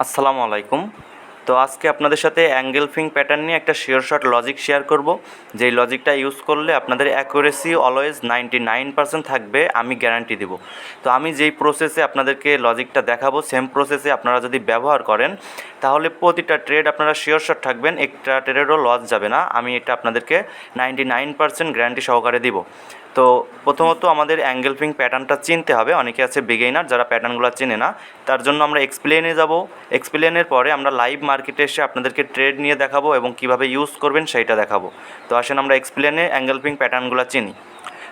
আসসালামু আলাইকুম। তো আজকে আপনাদের সাথে অ্যাঙ্গেলফিং প্যাটার্ন নিয়ে একটা শিওর শট লজিক শেয়ার করব, যেই লজিকটা ইউজ করলে আপনাদের অ্যাকুরেসি অলওয়েজ 99% থাকবে, আমি গ্যারান্টি দিব। তো আমি যেই প্রসেসে আপনাদেরকে লজিকটা দেখাবো, সেম প্রসেসে আপনারা যদি ব্যবহার করেন তাহলে প্রতিটা ট্রেড আপনারা শিওর শট থাকবেন, একটা ট্রেডেরও লস যাবে না। আমি এটা আপনাদেরকে 99% গ্যারান্টি সহকারে দিব। তো প্রথমত আমাদের অ্যাঙ্গেলফিং প্যাটার্নটা চিনতে হবে। অনেকে আছে বিগিনার যারা প্যাটার্নগুলো চেনে না, তার জন্য আমরা এক্সপ্লেনে যাব। এক্সপ্লেনের পরে আমরা লাইভ মার্কেটে এসে আপনাদেরকে ট্রেড নিয়ে দেখাবো এবং কিভাবে ইউজ করবেন সেইটা দেখাবো। তো আসেন আমরা এক্সপ্লেনে অ্যাঙ্গেলফিং প্যাটার্নগুলো চিনি।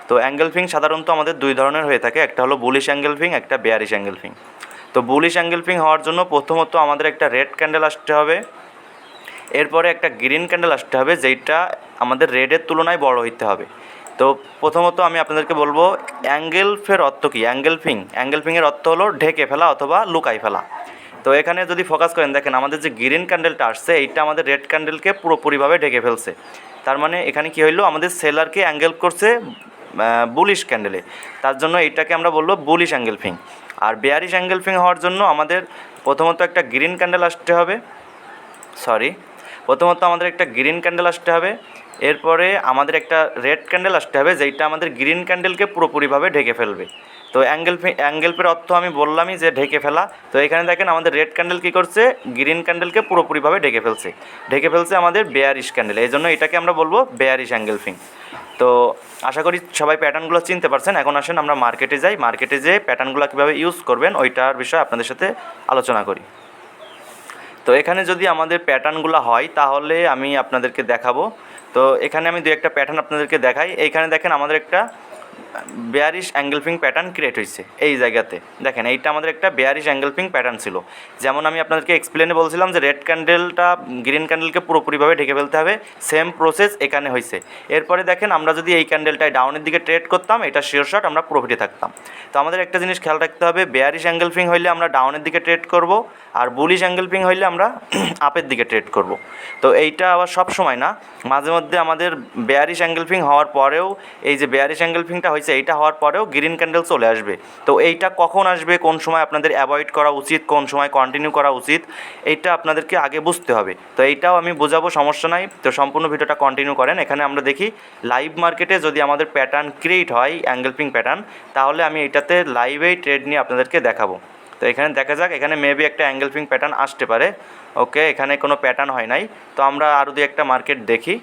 তো অ্যাঙ্গেলফিং সাধারণত আমাদের দুই ধরনের হয়ে থাকে, একটা হলো বুলিশ অ্যাঙ্গেলফিং, একটা বেয়ারিশ অ্যাঙ্গেলফিং। তো বুলিশ অ্যাঙ্গেলফিং হওয়ার জন্য প্রথমত আমাদের একটা রেড ক্যান্ডেল আসতে হবে, এরপরে একটা গ্রিন ক্যান্ডেল আসতে হবে, যেইটা আমাদের রেডের তুলনায় বড় হইতে হবে। তো প্রথমত আমি আপনাদেরকে বলবো অ্যাঙ্গেলফের অর্থ কী। অ্যাঙ্গেলফিংয়ের অর্থ হলো ঢেকে ফেলা অথবা লুকাই ফেলা। তো এখানে যদি ফোকাস করেন, দেখেন আমাদের যে গ্রিন ক্যান্ডেলটা আসছে এইটা আমাদের রেড ক্যান্ডেলকে পুরোপুরিভাবে ঢেকে ফেলছে। তার মানে এখানে কী হইলো, আমাদের সেলারকে অ্যাঙ্গেল করছে বুলিশ ক্যান্ডেলে, তার জন্য এইটাকে আমরা বলবো বুলিশ অ্যাঙ্গেলফিং। আর বেয়ারিশ অ্যাঙ্গেলফিং হওয়ার জন্য আমাদের প্রথমত একটা গ্রিন ক্যান্ডেল আসতে হবে, প্রথমত আমাদের একটা গ্রিন ক্যান্ডেল আসতে হবে, এরপরে আমাদের একটা রেড ক্যান্ডেল আসতে হবে, যেইটা আমাদের গ্রিন ক্যান্ডেলকে পুরোপুরিভাবে ঢেকে ফেলবে। তো অ্যাঙ্গেলফের অর্থ আমি বললামই যে ঢেকে ফেলা। তো এখানে দেখেন আমাদের রেড ক্যান্ডেল কী করছে, গ্রিন ক্যান্ডেলকে পুরোপুরিভাবে ঢেকে ফেলছে আমাদের বেয়ারিশ ক্যান্ডেল, এই জন্য এটাকে আমরা বলবো বেয়ারিশ অ্যাঙ্গেলফিং। তো আশা করি সবাই প্যাটার্নগুলো চিনতে পারছেন। এখন আসেন আমরা মার্কেটে যাই, মার্কেটে যেয়ে প্যাটার্নগুলো কীভাবে ইউজ করবেন ওইটার বিষয়ে আপনাদের সাথে আলোচনা করি। তো এখানে যদি আমাদের প্যাটার্নগুলো হয় তাহলে আমি আপনাদেরকে দেখাবো। তো এখানে আমি দু একটা প্যাটার্ন আপনাদেরকে দেখাই। এইখানে দেখেন আমাদের একটা বেয়ারিশ অ্যাঙ্গেলফিং প্যাটার্ন ক্রিয়েট হয়েছে এই জায়গাতে। দেখেন এইটা আমাদের একটা বেয়ারিশ অ্যাঙ্গেলফিং প্যাটার্ন ছিল। যেমন আমি আপনাদেরকে এক্সপ্লেনে বলছিলাম যে রেড ক্যান্ডেলটা গ্রিন ক্যান্ডেলকে পুরোপুরিভাবে ঢেকে ফেলতে হবে, সেম প্রসেস এখানে হয়েছে। এরপরে দেখেন আমরা যদি এই ক্যান্ডেলটায় ডাউনের দিকে ট্রেড করতাম, এটা শিওর শট আমরা প্রফিটে থাকতাম। তো আমাদের একটা জিনিস খেয়াল রাখতে হবে, বেয়ারিশ অ্যাঙ্গেলফিং হইলে আমরা ডাউনের দিকে ট্রেড করব, আর বুলিশ অ্যাঙ্গেলফিং হইলে আমরা আপের দিকে ট্রেড করব। তো এইটা আবার সব সময় না, মাঝে মধ্যে আমাদের বেয়ারিশ অ্যাঙ্গেলফিং হওয়ার পরেও, এই যে বেয়ারিশ অ্যাঙ্গেলফিংটা হয়েছে এইটা হওয়ার পরেও গ্রিন ক্যান্ডেল চলে আসবে। তো এইটা কখন আসবে, কোন সময় আপনাদের অ্যাভয়েড করা উচিত, কোন সময় কন্টিনিউ করা উচিত, এইটা আপনাদেরকে আগে বুঝতে হবে। তো এইটাও আমি বোঝাবো, সমস্যা নাই। তো সম্পূর্ণ ভিডিওটা কন্টিনিউ করেন। এখানে আমরা দেখি লাইভ মার্কেটে যদি আমাদের প্যাটার্ন ক্রিয়েট হয় অ্যাঙ্গেলফিং প্যাটার্ন, তাহলে আমি এইটাতে লাইভেই ট্রেড নিয়ে আপনাদেরকে দেখাবো। তো এখানে দেখা যাক, এখানে মেবি একটা অ্যাঙ্গেলফিং প্যাটার্ন আসতে পারে। ওকে, এখানে কোনো প্যাটার্ন হয় নাই। তো আমরা আরও দু একটা মার্কেট দেখি।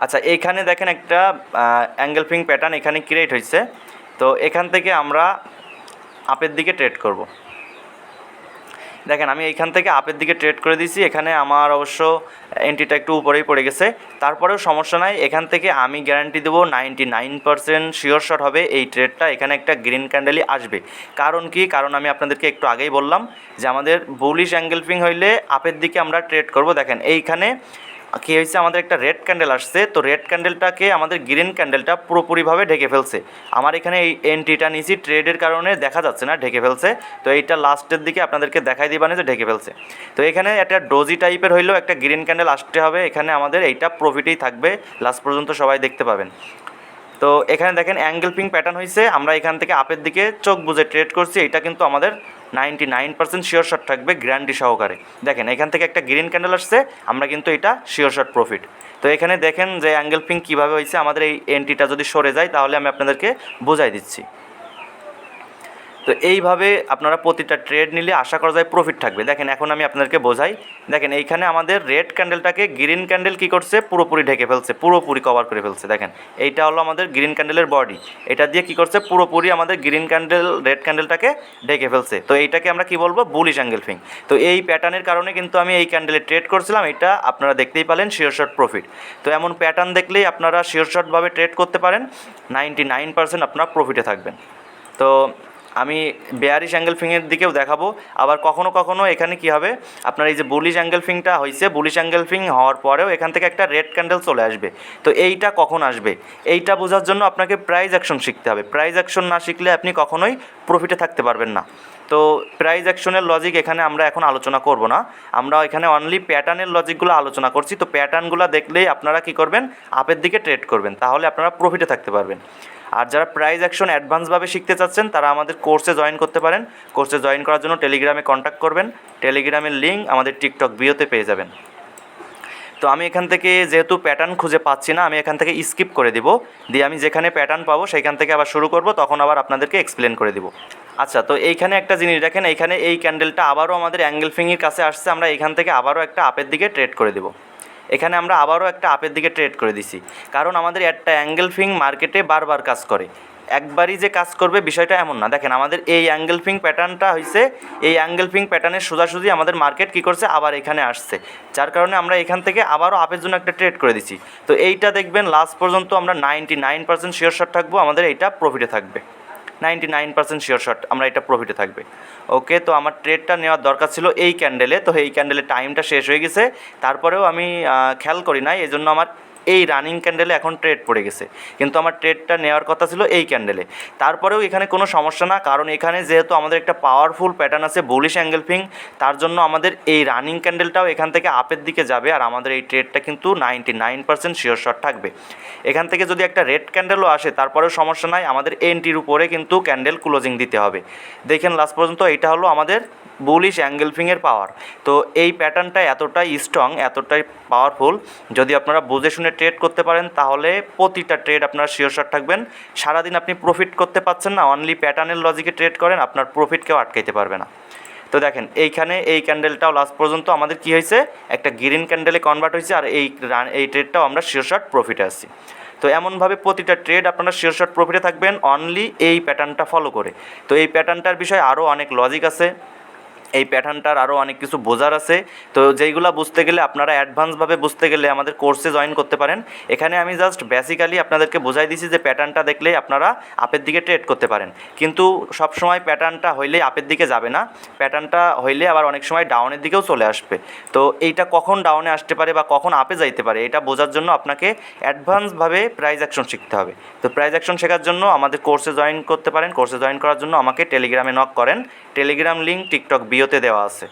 আচ্ছা, এইখানে দেখেন একটা অ্যাঙ্গেলফিং প্যাটার্ন এখানে ক্রিয়েট হয়েছে। তো এখান থেকে আমরা আপের দিকে ট্রেড করব। দেখেন আমি এইখান থেকে আপের দিকে ট্রেড করে দিয়েছি। এখানে আমার অবশ্য এন্ট্রিটা একটু উপরেই পড়ে গেছে, তারপরেও সমস্যা নাই। এখান থেকে আমি গ্যারান্টি দেবো 99% শিওর শট হবে এই ট্রেডটা। এখানে একটা গ্রিন ক্যান্ডেলই আসবে। কারণ কি, কারণ আমি আপনাদেরকে একটু আগেই বললাম যে আমাদের বুলিশ অ্যাঙ্গেলফিং হইলে আপের দিকে আমরা ট্রেড করব। দেখেন এইখানে কী হয়েছে, আমাদের একটা রেড ক্যান্ডেল আসছে। তো রেড ক্যান্ডেলটাকে আমাদের গ্রিন ক্যান্ডেলটা পুরোপুরিভাবে ঢেকে ফেলছে। আমার এখানে এই এন্ট্রিটা নিয়েছি, ট্রেডের কারণে দেখা যাচ্ছে না, ঢেকে ফেলছে। তো এইটা লাস্টের দিকে আপনাদেরকে দেখাই দিবানে যে ঢেকে ফেলছে। তো এখানে একটা ডোজি টাইপের হইলেও একটা গ্রিন ক্যান্ডেল আসতে হবে। এখানে আমাদের এইটা প্রফিটেই থাকবে, লাস্ট পর্যন্ত সবাই দেখতে পাবেন। তো এখানে দেখেন অ্যাঙ্গেলফিং প্যাটার্ন হয়েছে, আমরা এখান থেকে আপের দিকে চোখ বুঝে ট্রেড করছি। এটা কিন্তু আমাদের 99% শিওর শট থাকবে গ্যারান্টি সহকারে। দেখেন এখান থেকে একটা গ্রিন ক্যান্ডেল আসছে, আমরা কিন্তু এটা শিওর শট প্রফিট। তো এখানে দেখেন যে অ্যাঙ্গেলফিং কীভাবে হয়েছে, আমাদের এই এন্ট্রিটা যদি সরে যায় তাহলে আমি আপনাদেরকে বোঝাই দিচ্ছি। তো এইভাবে আপনারা প্রতিটা ট্রেড নিলে আশা করা যায় প্রফিট থাকবে। দেখেন এখন আমি আপনাদেরকে বোঝাই। দেখেন এইখানে আমাদের রেড ক্যান্ডেলটাকে গ্রিন ক্যান্ডেল কী করছে, পুরোপুরি ঢেকে ফেলছে, পুরোপুরি কভার করে ফেলছে। দেখেন এইটা হলো আমাদের গ্রিন ক্যান্ডেলের বডি, এটা দিয়ে কী করছে, পুরোপুরি আমাদের গ্রিন ক্যান্ডেল রেড ক্যান্ডেলটাকে ঢেকে ফেলছে। তো এইটাকে আমরা কী বলবো, বুলিশ অ্যাঙ্গেলফিং। তো এই প্যাটার্নের কারণে কিন্তু আমি এই ক্যান্ডেলে ট্রেড করছিলাম, এটা আপনারা দেখতেই পেলেন শিওর শট প্রফিট। তো এমন প্যাটার্ন দেখলেই আপনারা শিওর শটভাবে ট্রেড করতে পারেন, 99% আপনারা প্রফিটে থাকবেন। তো আমি বেয়ারিশ অ্যাঙ্গেলফিংয়ের দিকেও দেখাবো। আবার কখনো কখনো এখানে কী হবে, আপনার এই যে বুলিশ অ্যাঙ্গেলফিংটা হয়েছে, বুলিশ অ্যাঙ্গেলফিং হওয়ার পরেও এখান থেকে একটা রেড ক্যান্ডেল চলে আসবে। তো এইটা কখন আসবে, এইটা বোঝার জন্য আপনাকে প্রাইস অ্যাকশন শিখতে হবে। প্রাইস অ্যাকশন না শিখলে আপনি কখনোই প্রফিটে থাকতে পারবেন না। তো প্রাইস অ্যাকশনের লজিক এখানে আমরা এখন আলোচনা করব না, আমরা এখানে অনলি প্যাটার্নের লজিকগুলো আলোচনা করছি। তো প্যাটার্নগুলো দেখলেই আপনারা কী করবেন, আপের দিকে ট্রেড করবেন, তাহলে আপনারা প্রফিটে থাকতে পারবেন। আর যারা প্রাইস অ্যাকশন অ্যাডভান্সভাবে শিখতে চাচ্ছেন তারা আমাদের কোর্সে জয়েন করতে পারেন। কোর্সে জয়েন করার জন্য টেলিগ্রামে কন্ট্যাক্ট করবেন, টেলিগ্রামের লিঙ্ক আমাদের টিকটক বিওতে পেয়ে যাবেন। তো আমি এখান থেকে যেহেতু প্যাটার্ন খুঁজে পাচ্ছি না, আমি এখান থেকে স্কিপ করে দিব, দিয়ে আমি যেখানে প্যাটার্ন পাবো সেখান থেকে আবার শুরু করব, তখন আবার আপনাদেরকে এক্সপ্লেন করে দিব। আচ্ছা, তো এইখানে একটা জিনিস দেখেন, এইখানে এই ক্যান্ডেলটা আবারও আমাদের অ্যাঙ্গেল ফিংয়ের কাছে আসছে, আমরা এখান থেকে আবারও একটা আপের দিকে ট্রেড করে দেব। এখানে আমরা আবারও একটা আপের দিকে ট্রেড করে দিছি, কারণ আমাদের একটা অ্যাঙ্গেল ফিং মার্কেটে বারবার কাজ করে, একবারই যে কাজ করবে বিষয়টা এমন না। দেখেন আমাদের এই অ্যাঙ্গেল ফিং প্যাটার্নটা হয়েছে, এই অ্যাঙ্গেল ফিং প্যাটার্নের সোজাসুজি আমাদের মার্কেট কী করছে, আবার এখানে আসছে, যার কারণে আমরা এখান থেকে আবারও আপের জন্য একটা ট্রেড করে দিছি। তো এইটা দেখবেন লাস্ট পর্যন্ত আমরা 99% শিওর শট থাকবো, আমাদের এইটা প্রফিটে থাকবে, 99% শিওর শট আমরা এটা প্রফিটে থাকবে। ওকে, তো আমার ট্রেডটা নেওয়ার দরকার ছিল এই ক্যান্ডেলে, তো এই ক্যান্ডেলে টাইমটা শেষ হয়ে গেছে, তারপরেও আমি খেয়াল করি নাই, এই জন্য আমার এই রানিং ক্যান্ডেলে এখন ট্রেড পড়ে গেছে, কিন্তু আমার ট্রেডটা নেওয়ার কথা ছিল এই ক্যান্ডেলে। তারপরেও এখানে কোনো সমস্যা না, কারণ এখানে যেহেতু আমাদের একটা পাওয়ারফুল প্যাটার্ন আছে বুলিশ অ্যাঙ্গেল ফিং, তার জন্য আমাদের এই রানিং ক্যান্ডেলটাও এখান থেকে আপের দিকে যাবে, আর আমাদের এই ট্রেডটা কিন্তু 99% শিওর শট থাকবে। এখান থেকে যদি একটা রেড ক্যান্ডেলও আসে তারপরেও সমস্যা নাই, আমাদের এন্ট্রির উপরে কিন্তু ক্যান্ডেল ক্লোজিং দিতে হবে। দেখেন লাস্ট পর্যন্ত এটা হলো আমাদের বুলিশ অ্যাঙ্গেল ফিংয়ের পাওয়ার। তো এই প্যাটার্নটা এতটাই স্ট্রং, এতটাই পাওয়ারফুল, যদি আপনারা বুঝে শুনে ট্রেড করতে পারেন তাহলে প্রতিটা ট্রেড আপনারা শিওর শট থাকবেন। সারাদিন আপনি প্রফিট করতে পারছেন না, অনলি প্যাটার্নের লজিকে ট্রেড করেন, আপনার প্রফিট কেউ আটকাইতে পারবে না। তো দেখেন এইখানে এই ক্যান্ডেলটাও লাস্ট পর্যন্ত আমাদের কী হয়েছে, একটা গ্রিন ক্যান্ডেলে কনভার্ট হয়েছে, আর এই ট্রেডটাও আমরা শিওর শট প্রফিটে আসছি। তো এমনভাবে প্রতিটা ট্রেড আপনারা শিওর শট প্রফিটে থাকবেন অনলি এই প্যাটার্নটা ফলো করে। তো এই প্যাটার্নটার বিষয়ে আরও অনেক লজিক আছে, এই প্যাটার্নটার আরও অনেক কিছু বোঝার আছে, তো যেইগুলো বুঝতে গেলে আপনারা অ্যাডভান্সভাবে বুঝতে গেলে আমাদের কোর্সে জয়েন করতে পারেন। এখানে আমি জাস্ট বেসিক্যালি আপনাদেরকে বোঝাই দিছি যে প্যাটার্নটা দেখলেই আপনারা আপের দিকে ট্রেড করতে পারেন, কিন্তু সবসময় প্যাটার্নটা হইলেই আপের দিকে যাবে না, প্যাটার্নটা হইলে আবার অনেক সময় ডাউনের দিকেও চলে আসবে। তো এইটা কখন ডাউনে আসতে পারে বা কখন আপে যাইতে পারে এটা বোঝার জন্য আপনাকে অ্যাডভান্সভাবে প্রাইস অ্যাকশন শিখতে হবে। তো প্রাইস অ্যাকশন শেখার জন্য আমাদের কোর্সে জয়েন করতে পারেন। কোর্সে জয়েন করার জন্য আমাকে টেলিগ্রামে নক করেন, টেলিগ্রাম লিঙ্ক টিকটক বিওতে দেওয়া আছে।